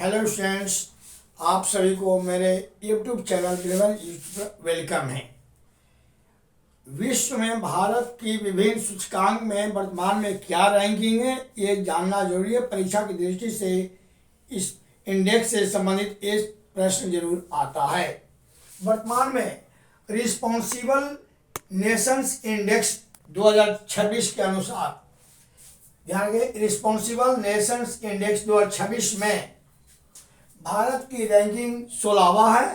Hello students, आप सभी को मेरे यूट्यूब चैनल पर वेलकम है। विश्व में भारत की विभिन्न सूचकांक में वर्तमान में क्या रैंकिंग है, ये जानना जरूरी है। परीक्षा की दृष्टि से इस इंडेक्स से संबंधित एक प्रश्न जरूर आता है। वर्तमान में रिस्पॉन्सिबल नेशंस इंडेक्स 2026 के अनुसार, ध्यान रखें, रिस्पॉन्सिबल नेशंस इंडेक्स 2026 में भारत की रैंकिंग 16वां है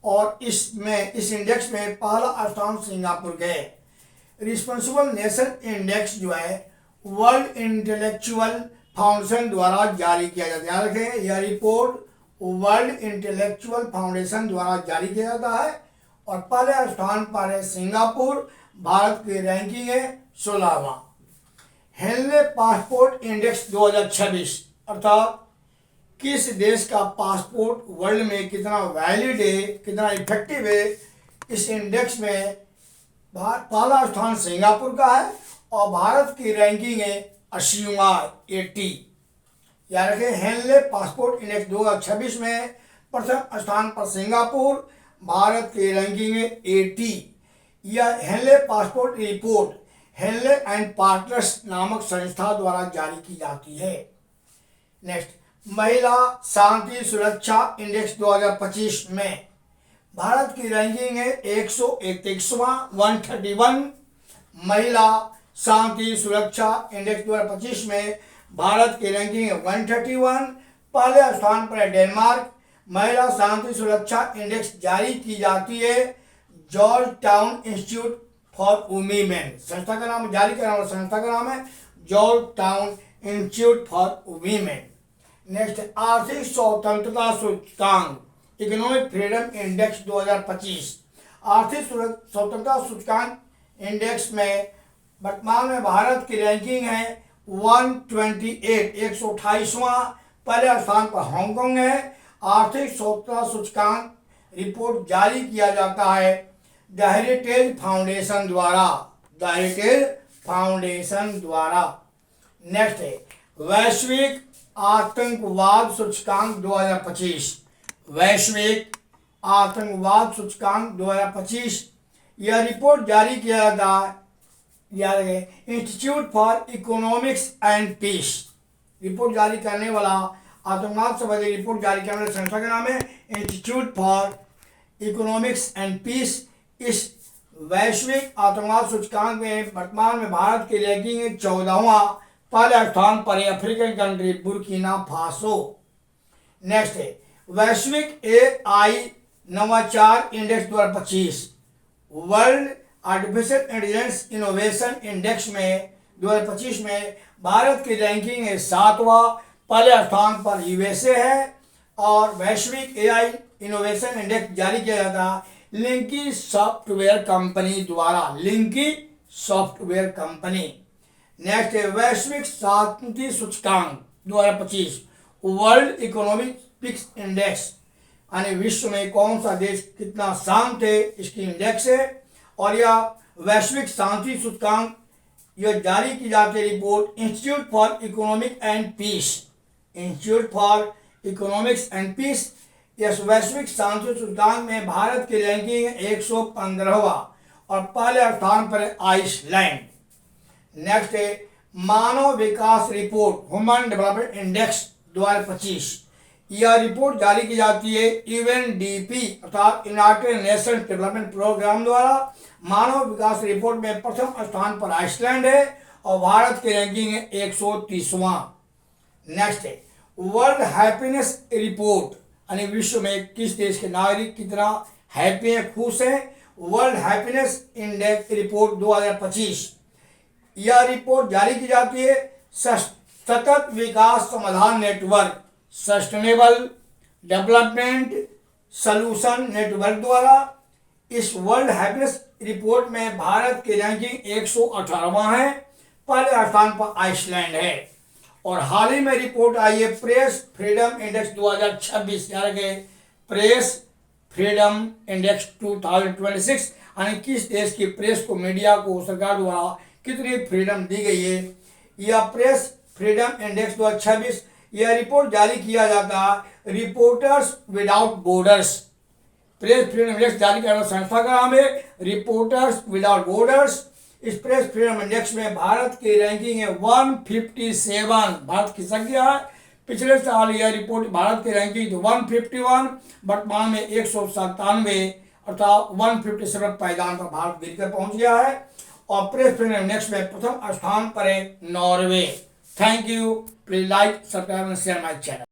और इस इंडेक्स में पहला स्थान सिंगापुर के है। रिस्पॉन्सिबल नेशन इंडेक्स जो है वर्ल्ड इंटेलेक्चुअल फाउंडेशन द्वारा जारी किया जाता है। ध्यान रखें, यह रिपोर्ट वर्ल्ड इंटेलेक्चुअल फाउंडेशन द्वारा जारी किया जाता है और पहले स्थान पर है सिंगापुर। भारत की रैंकिंग है 16वां। हेनले पासपोर्ट इंडेक्स 2026 अर्थात किस देश का पासपोर्ट वर्ल्ड में कितना वैलिड है, कितना इफेक्टिव है, इस इंडेक्स में पहला स्थान सिंगापुर का है और भारत की रैंकिंग है 80। याद रखें, हेनले पासपोर्ट इंडेक्स 2026 में प्रथम स्थान पर सिंगापुर, भारत की रैंकिंग है 80। यह Henley passport report Henley and partners नामक संस्था द्वारा जारी की जाती है। नेक्स्ट, महिला शांति सुरक्षा इंडेक्स 2025 में भारत की रैंकिंग है 131वां 131। महिला शांति सुरक्षा इंडेक्स 2025 में भारत की रैंकिंग है 131। पहले स्थान पर है डेनमार्क। महिला शांति सुरक्षा इंडेक्स जारी की जाती है George town institute for women. संस्था का नाम जारी करने वाला संस्था का नाम है George town institute for women. Next, आर्थिक स्वतंत्रता सूचकांक इकोनॉमिक फ्रीडम इंडेक्स 2025। आर्थिक स्वतंत्रता सूचकांक इंडेक्स में वर्तमान में भारत की रैंकिंग है 128 128वां। पहले स्थान पर हांगकांग है। आर्थिक स्वतंत्रता सूचकांक रिपोर्ट जारी किया जाता है द हेरिटेज फाउंडेशन द्वारा। नेक्स्ट है वैश्विक आतंकवाद सूचकांक 2025। वैश्विक आतंकवाद सूचकांक 2025 यह रिपोर्ट जारी किया जाता है institute for economics and peace. Report जारी करने वाला आतंकवाद संबंधी रिपोर्ट जारी करने वाले संस्था का नाम है institute for economics and peace. इस वैश्विक आतंकवाद सूचकांक में वर्तमान में भारत की रैंकिंग है 14वां। पहले स्थान पर है African country Burkina Faso. Next है वैश्विक AI नवाचार index 2025। World artificial intelligence innovation index में 2025 में भारत की रैंकिंग है 7वां। पहले स्थान पर USA है और वैश्विक AI इनोवेशन इंडेक्स जारी किया जाता है लिंकी सॉफ्टवेयर कंपनी द्वारा। लिंकी सॉफ्टवेयर कंपनी। नेक्स्ट है वैश्विक शांति सूचकांक 2025 वर्ल्ड इकोनॉमिक पीस इंडेक्स, यानी विश्व में कौन सा देश कितना शांत है इसकी इंडेक्स है। और यह वैश्विक शांति सूचकांक यह जारी की जाती है report institute for economic and peace. Institute for economics and peace इस वैश्विक शांति सूचकांक में भारत की रैंकिंग 115वां और पहले स्थान पर है आइसलैंड। नेक्स्ट है मानव विकास रिपोर्ट ह्यूमन डेवलपमेंट इंडेक्स 2025। यह रिपोर्ट जारी की जाती है UNDP अर्थात यूनाइटेड नेशन डेवलपमेंट प्रोग्राम द्वारा। मानव विकास रिपोर्ट में प्रथम स्थान पर आइसलैंड है और भारत की रैंकिंग है 130वां। नेक्स्ट है वर्ल्ड हैप्पीनेस रिपोर्ट, यानी विश्व में किस देश के नागरिक कितना हैप्पी है, खुश है। वर्ल्ड हैप्पीनेस इंडेक्स रिपोर्ट 2025 यह रिपोर्ट जारी की जाती है सतत विकास समाधान network sustainable development solution network द्वारा। इस वर्ल्ड हैप्पीनेस रिपोर्ट में भारत की रैंकिंग 118वां है। पहले स्थान पर आइसलैंड है। और हाल ही में रिपोर्ट आई है प्रेस फ्रीडम इंडेक्स 2026, यानी कि प्रेस फ्रीडम इंडेक्स 2026, यानी किस देश की प्रेस को, मीडिया को सरकार द्वारा कितनी फ्रीडम दी गई है। यह प्रेस फ्रीडम इंडेक्स 2026 यह रिपोर्ट जारी किया जाता है reporters without borders. Press freedom index जारी करने वाली संस्था का नाम है रिपोर्टर्स विदाउट बॉर्डर्स। इस प्रेस फ्रीडम इंडेक्स में भारत की रैंकिंग है 157। भारत की संख्या है, पिछले साल यह रिपोर्ट भारत की रैंकिंग थी 151, वर्तमान में 197 अर्थात 157 पायदान पर भारत गिरकर पहुंच गया है। और प्रेस फ्रीडम इंडेक्स में प्रथम स्थान पर है Norway. Thank you, please like, subscribe and share my channel.